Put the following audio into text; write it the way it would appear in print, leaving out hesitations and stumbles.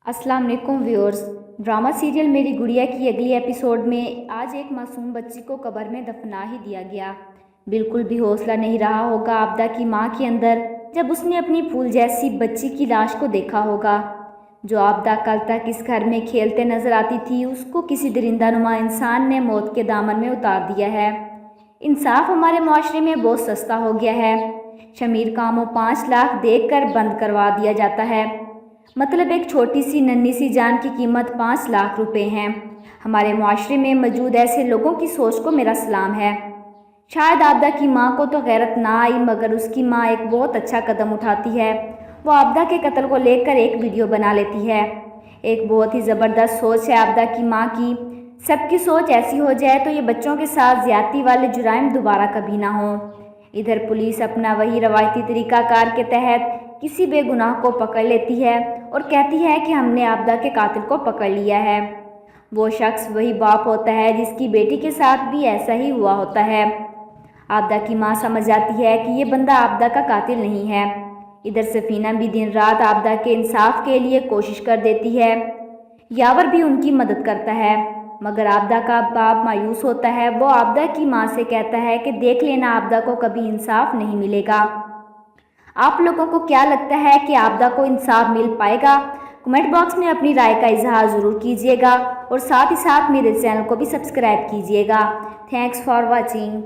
अस्सलाम वालेकुम viewers. Drama serial मेरी गुड़िया की अगली एपिसोड में आज एक मासूम बच्ची को कब्र में दफना ही दिया गया। बिल्कुल भी हौसला नहीं रहा होगा आबदा की मां के अंदर जब उसने अपनी फूल जैसी बच्ची की लाश को देखा होगा। जो आबदा कल तक इस घर में खेलते नजर आती थी, उसको किसी दरिंदानुमा इंसान ने मौत के दामन में उतार दिया है। इंसाफ हमारे माशरे में बहुत सस्ता हो गया है। शमीर कामों 5 लाख देख कर बंद करवा दिया जाता है। मतलब एक छोटी सी नन्ही सी जान की कीमत 5 लाख रुपए हैं। हमारे माशरे में मौजूद ऐसे लोगों की सोच को मेरा सलाम है। शायद आबदा की माँ को तो गैरत ना आई, मगर उसकी माँ एक बहुत अच्छा कदम उठाती है। वो आबदा के कत्ल को लेकर एक वीडियो बना लेती है। एक बहुत ही ज़बरदस्त सोच है आबदा की माँ की। सबकी सोच ऐसी हो जाए तो ये बच्चों के साथ ज्यादती वाले जुराइम दोबारा कभी ना हो। इधर पुलिस अपना वही रवायती तरीकाकार के तहत किसी बेगुनाह को पकड़ लेती है और कहती है कि हमने आबदा के कातिल को पकड़ लिया है। वो शख्स वही बाप होता है जिसकी बेटी के साथ भी ऐसा ही हुआ होता है। आबदा की माँ समझ जाती है कि ये बंदा आबदा का कातिल नहीं है। इधर सफीना भी दिन रात आबदा के इंसाफ के लिए कोशिश कर देती है। यावर भी उनकी मदद करता है, मगर आबदा का बाप मायूस होता है। वो आबदा की माँ से कहता है कि देख लेना, आबदा को कभी इंसाफ नहीं मिलेगा। आप लोगों को क्या लगता है कि आबदा को इंसाफ मिल पाएगा? कमेंट बॉक्स में अपनी राय का इजहार ज़रूर कीजिएगा और साथ ही साथ मेरे चैनल को भी सब्सक्राइब कीजिएगा। Thanks for watching.